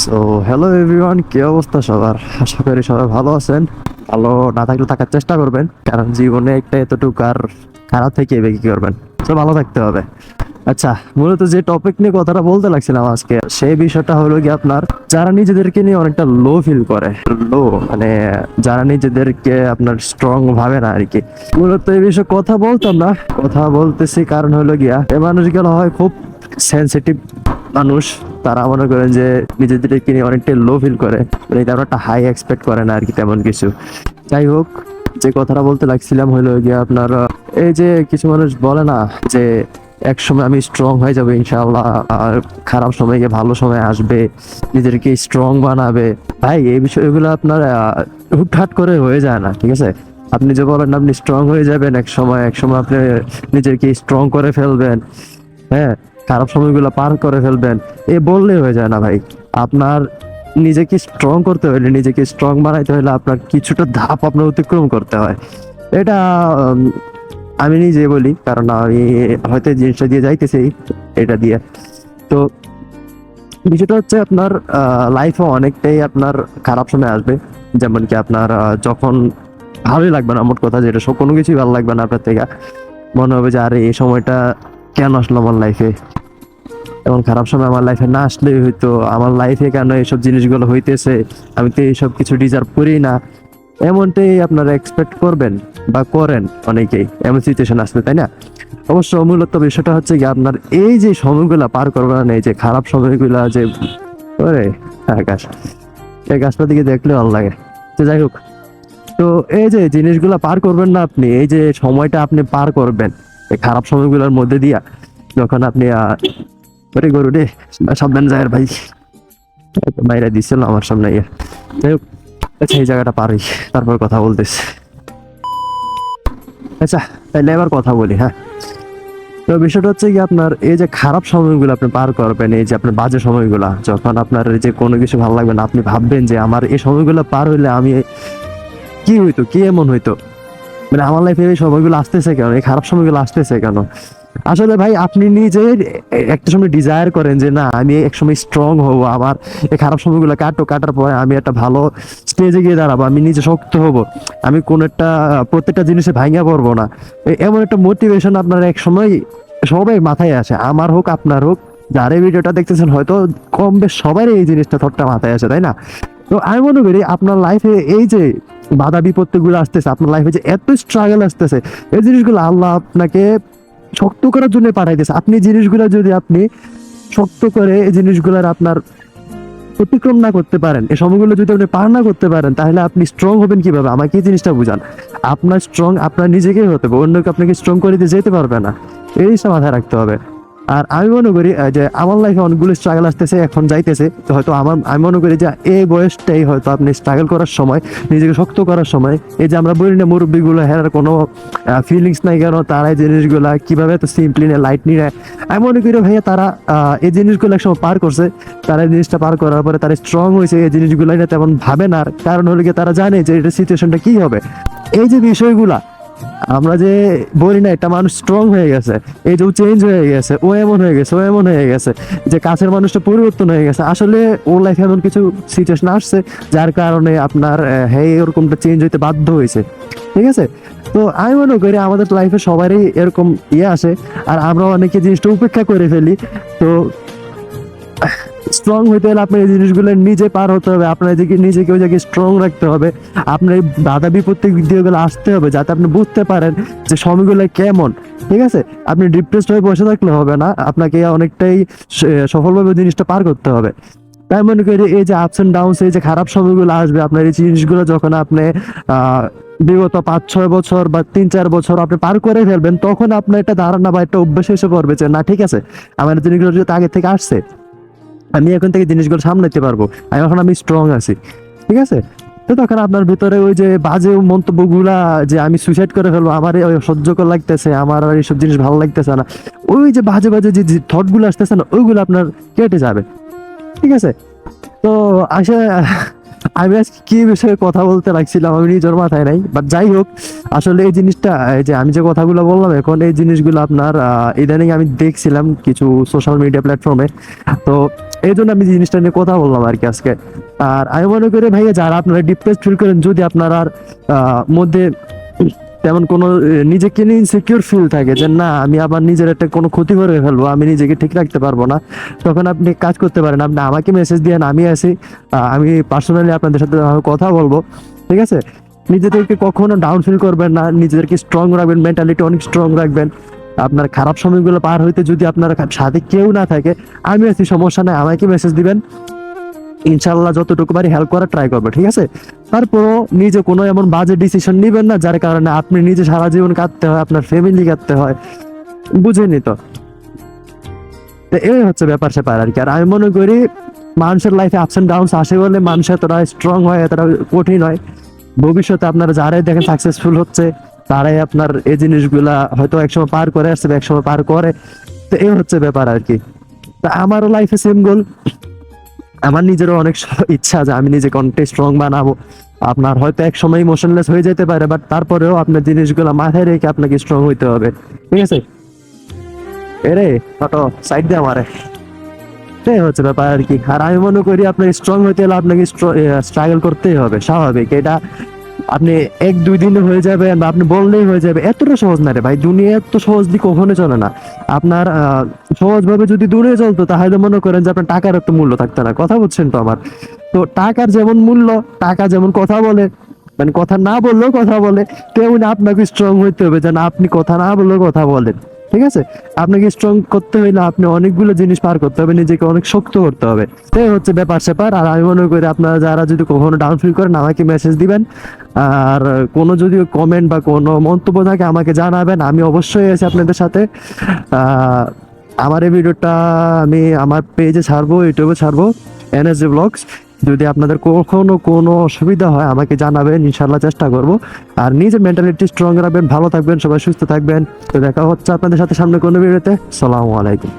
So hello everyone, কি অবস্থা সবার? আশা করি সবাই ভালো আছেন। ভালো না থাকলে থাকার চেষ্টা করবেন, কারণ জীবনে একটা এতটুকু আর খারাপ থেকে কি করবেন। তো ভালো থাকতে হবে। আচ্ছা, মূলত যে টপিক নিয়ে কথাটা বলতে লাগছিলাম আজকে, সেই বিষয়টা হলো কি আপনার যারা নিজেদেরকে নিয়ে অনেকটা লো ফিল করে, লো মানে যারা নিজেদেরকে আপনার স্ট্রং ভাবে না আর কি। মূলত এই বিষয়ে কথা বলতাম না, কথা বলতেছি কারণ হলো গিয়া এই মানুষগুলো হয় খুব সেনসিটিভ মানুষ। তারা মনে করেন যে নিজেদেরকে নিয়ে অনেকটা লো ফিল করে, মানে তেমন একটা হাই এক্সপেক্ট করে না আর কি, তেমন কিছু। যাই হোক, যে কথাটা বলতে লাগছিলাম হলো গিয়ে আপনার এই যে কিছু মানুষ বলে না যে এক সময় আমি স্ট্রং হয়ে যাবো ইনশাআল্লাহ, আর খারাপ সময় গিয়ে ভালো সময় আসবে, নিজেদেরকে স্ট্রং বানাবে। ভাই এই বিষয়গুলো আপনার হুটহাট করে হয়ে যায় না, ঠিক আছে? আপনি যে বলেন আপনি স্ট্রং হয়ে যাবেন এক সময়, এক সময় আপনি নিজেকে স্ট্রং করে ফেলবেন, হ্যাঁ, খারাপ সময়গুলো পার করে ফেলবেন, এ বললেই হয়ে যায় না ভাই। আপনার নিজেকে স্ট্রং করতে হলে, নিজেকে স্ট্রং বানাইতে হলে আপনার কিছুটা ধাপ আপনার অতিক্রম করতে হয়। এটা আমি নিজে বলি, কারণ আমি হয়তো এই জিনিসটা দিয়ে যাইতেছি, এটা দিয়ে। তো বিষয়টা হচ্ছে আপনার লাইফে অনেকটাই আপনার খারাপ সময় আসবে। যেমন কি আপনার যখন ভালোই লাগবে না, মোট কথা যেটা, সব কোনো কিছুই ভালো লাগবে না আপনার থেকে। মনে হবে যে আরে এই সময়টা কেন আসলো আমার লাইফে, এমন খারাপ সময় আমার লাইফে না আসলেই হইতো, আমার লাইফে কেন এইসব জিনিসগুলো হইতেছে, আমি তো এইসব কিছু ডিজার্ভ করি না। এমনটাই আপনারা এক্সপেক্ট করবেন বা করেন অনেকেই, এমন সিচুয়েশন আসবে, তাই না? অবশ্য মূলত বিষয়টা হচ্ছে কি আপনার এই যে সময়গুলা পার করবেন, এই যে খারাপ সময়গুলা যে ওরে গাছ, এই গাছটা দিকে দেখলে ভালো লাগে। তো যাই হোক, তো এই যে জিনিসগুলা পার করবেন না আপনি, এই যে সময়টা আপনি পার করবেন এই খারাপ সময়গুলোর মধ্যে দিয়া, যখন আপনি ওরে গরু রে, সাবধান যায় ভাই, বাইরে দিছিল আমার সামনে ইয়ে। যাই হোক, আচ্ছা এই জায়গাটা পারি, তারপর কথা বলতেছি। আচ্ছা, তাহলে এবার কথা বলি, হ্যাঁ। তো বিষয়টা হচ্ছে কি আপনার এই যে খারাপ সময়গুলো আপনি পার করবেন, এই যে আপনার বাজে সময়গুলা, যখন আপনার এই যে কোনো কিছু ভালো লাগবে না, আপনি ভাববেন যে আমার এই সময়গুলো পার হইলে আমি কি হইতো, কি এমন হইতো, মানে আমার লাইফে এই সময়গুলো আসতেছে কেন, এই খারাপ সময়গুলো আসতেছে কেন। আসলে ভাই আপনি নিজে একটা সময় ডিজায়ার করেন যে না আমি এক সময় স্ট্রং হব, আমার এই খারাপ সময়গুলো কাটার পরে আমি একটা ভালো স্টেজে গিয়ে দাঁড়াবো, আমি নিজে শক্ত হব, আমি কোন একটা প্রত্যেকটা জিনিসে ভাঙা পড়বো না। এমন একটা মোটিভেশন আপনার এক সময় সবাই মাথায় আসে, আমার হোক আপনার হোক, যারা এই ভিডিওটা দেখতেছেন হয়তো কম বেশ সবারই এই জিনিসটা থটটা মাথায় আসে, তাই না? তো আমি মনে করি আপনার লাইফে এই যে বাধা বিপত্তি গুলো আসতেছে, আপনার লাইফে যে এত স্ট্রাগল আসতেছে, এই জিনিসগুলো আল্লাহ আপনাকে শক্ত করার জন্য পাঠাইতেছে। আপনি জিনিসগুলো যদি আপনি শক্ত করে এই জিনিসগুলোর আপনার অতিক্রম না করতে পারেন, এই সময়গুলো যদি আপনি পার না করতে পারেন, তাহলে আপনি স্ট্রং হবেন কিভাবে? আমাকে এই জিনিসটা বুঝান। আপনার স্ট্রং আপনার নিজেকেই হতে হবে, অন্যকে আপনাকে স্ট্রং করে দিয়ে যেতে পারবে না, এই জিনিসটা মাথায় রাখতে হবে। আর আমি মনে করি যে আমার লাইফে অনেকগুলো স্ট্রাগল আসতেছে, এখন যাইতেছে, তো হয়তো আমি মনে করি যে এই বয়সটাই হয়তো আপনি স্ট্রাগল করার সময়, নিজেকে শক্ত করার সময়। এই যে আমরা বলি না মুরব্বীগুলো হ্যাঁ কোনো ফিলিংস নাই কেন, তারা এই জিনিসগুলা কিভাবে এত সিম্পলি নেয়, লাইট নিয়ে নেয়, আমি মনে করি ভাইয়া তারা এই জিনিসগুলো একসময় পার করছে। তারা এই জিনিসটা পার করার পরে তারা স্ট্রং হয়েছে, এই জিনিসগুলো না তেমন ভাবে না, কারণ হলো গিয়ে তারা জানে যে এটা সিচুয়েশনটা কি হবে। এই যে বিষয়গুলা আমরা যে বলি না একটা মানুষ স্ট্রং হয়ে গেছে, এই যে ও চেঞ্জ হয়ে গেছে, ও এমন হয়ে গেছে, ও এমন হয়ে গেছে, যে কাছের মানুষটা পরিবর্তন হয়ে গেছে, আসলে ওর লাইফে এমন কিছু সিচুয়েশন আসছে যার কারণে আপনার হ্যাঁ এরকমটা চেঞ্জ হইতে বাধ্য হয়েছে, ঠিক আছে? তো আমি মনে করি আমাদের লাইফে সবারই এরকম ইয়ে আসে, আর আমরা অনেকে জিনিসটা উপেক্ষা করে ফেলি। তো স্ট্রং হইতে হলে আপনার এই জিনিসগুলো নিজে পার হতে হবে, আপনার নিজেকে ওই জায়গায় স্ট্রং রাখতে হবে, আপনার এই বাধা বিপত্তি দিয়ে ওগুলো আসতে হবে, যাতে আপনি বুঝতে পারেন যে সময়গুলো কেমন, ঠিক আছে? আপনি ডিপ্রেসড হয়ে বসে থাকলে হবে না, আপনাকে অনেকটাই সফলভাবে জিনিসটা পার করতে হবে। তাই মনে করি এই যে আপস এন্ড ডাউনস, এই যে খারাপ সময়গুলো আসবে, আপনার এই জিনিসগুলো যখন আপনি বিগত 5-6 বছর বা 3-4 বছর আপনি পার করে ফেলবেন, তখন আপনার একটা ধারণা বা একটা অভ্যাস এসে পড়বে যে না ঠিক আছে, আমার জিনিসগুলো যেহেতু আগে থেকে আসছে, আমি এখন থেকে জিনিসগুলো সামলাতে পারবো, আমি স্ট্রং আছি, ঠিক আছে? তো তখন আপনার ভিতরে ওই যে বাজে মন্তব্যগুলা যে আমি সুইসাইড করে ফেলবো, আমার সহ্য কর লাগতেছে, আমার আর এইসব জিনিস ভালো লাগতেছে না, ওই যে বাজে বাজে যে থট গুলো আসতেছে না, ওইগুলো আপনার কেটে যাবে, ঠিক আছে? তো আসলে আমি আজকে কি বিষয়ে কথা বলতে লাগছিলাম আমি নিজের মাথায় নাই, বাট যাই হোক, আসলে এই জিনিসটা এই যে আমি যে কথাগুলো বললাম এখন, এই জিনিসগুলো আপনার ইদানিং আমি দেখছিলাম কিছু সোশ্যাল মিডিয়া প্ল্যাটফর্মে। তো এই জন্য আমি জিনিসটা নিয়ে কথা বললাম আর কি আজকে। আর আমি মনে করি ভাইয়া, যারা আপনারা ডিপ্রেসড ফিল করেন, যদি আপনার আর মধ্যে তেমন কোনো নিজেকে নিয়ে ইনসিকিউর ফিল থাকে যে না আমি আবার নিজের একটা কোনো ক্ষতি করে ফেলবো, আমি নিজেকে ঠিক রাখতে পারবো না, তখন আপনি কাজ করতে পারেন, আপনি আমাকে মেসেজ দিয়ে আমি আছি, আমি পার্সোনালি আপনাদের সাথে কথা বলবো, ঠিক আছে? নিজেদেরকে কখনো ডাউন ফিল করবেন না, নিজেদেরকে স্ট্রং রাখবেন, মেন্টালিটি অনেক স্ট্রং রাখবেন। আপনার খারাপ সময়গুলো পার হইতে যদি আপনার সাথে কেউ না থাকে, আমি আছি, সমস্যা নাই, আমাকে মেসেজ দিবেন, ইনশাল্লাহ যতটুকু পারি হেল্প করার ট্রাই করবো, ঠিক আছে? তারপরও নিজে কোনো এমন বাজে ডিসিশন নিবেন না যার কারণে আপনি নিজে সারা জীবন কাটতে হয়, আপনার ফ্যামিলি কাটতে হয়, বুঝেনি তো? তো এই হচ্ছে ব্যাপার স্যাপার আর কি। আর আমি মনে করি মানুষের লাইফে আপস এন্ড ডাউনস আসে বলে মানুষ এতটা স্ট্রং হয়, এতটা কঠিন হয়। ভবিষ্যতে আপনারা যারাই দেখেন সাকসেসফুল হচ্ছে, তারাই আপনার এই জিনিসগুলা হয়তো একসময় পার করে আসছে বা একসময় পার করে। তো এই হচ্ছে ব্যাপার আর কি। তা আমারও লাইফে সেম গোল, আমার নিজেরও অনেক ইচ্ছা যে আমি নিজেকে অনেকটাই স্ট্রং বানাবো। আপনার হয়তো এক সময় ইমোশনলেস হয়ে যেতে পারে, বাট তারপরেও আপনার জিনিসগুলো মাথায় রেখে আপনাকে স্ট্রং হইতে হবে, ঠিক আছে? এরে অটো সাইড দিয়ে আমারে, এই হচ্ছে ব্যাপার আর কি। আর আমি মনে করি আপনাকে স্ট্রং হইতে হলে আপনাকে স্ট্রাগল করতেই হবে, স্বাভাবিক এটা। আপনি এক দুই দিনে হয়ে যাবে বা আপনি বললেই হয়ে যাবে, এতটা সহজ না রে ভাই, দুনিয়া এত সহজলি কখনো চলে না। আপনার সহজভাবে যদি দুনিয়া চলতো তাহলে মনে করেন যে আপনার টাকার এত মূল্য থাকতো না, কথা বুঝছেন তো আমার? তো টাকার যেমন মূল্য, টাকা যেমন কথা বলে, মানে কথা না বললেও কথা বলে, তেমনি আপনাকে স্ট্রং হইতে হবে যেন আপনি কথা না বললেও কথা বলেন, ঠিক আছে? আপনাকে স্ট্রং করতে হইলে আপনি অনেকগুলো জিনিস পার করতে হবে, নিজেকে অনেক শক্ত করতে হবে। এই হচ্ছে ব্যাপার স্যাপার। আর আমি মনে করি আপনারা যারা যদি কখনো ডাউন ফিল করেন আমাকে মেসেজ দিবেন, আর কোনো যদি কমেন্ট বা কোনো মন্তব্য থাকে আমাকে জানাবেন, আমি অবশ্যই আছি আপনাদের সাথে। আমার এই ভিডিওটা আমি আমার পেজে ছাড়বো, ইউটিউবে ছাড়বো, এনএসজি ব্লগস। যদি আপনাদের কখনো কোনো অসুবিধা হয় আমাকে জানাবেন, ইনশাল্লাহ চেষ্টা করব। আর নিজের মেন্টালিটি স্ট্রং রাখবেন, ভালো থাকবেন, সবাই সুস্থ থাকবেন। তো দেখা হচ্ছে আপনাদের সাথে সামনে কোনো ভিডিওতে। সালামু আলাইকুম।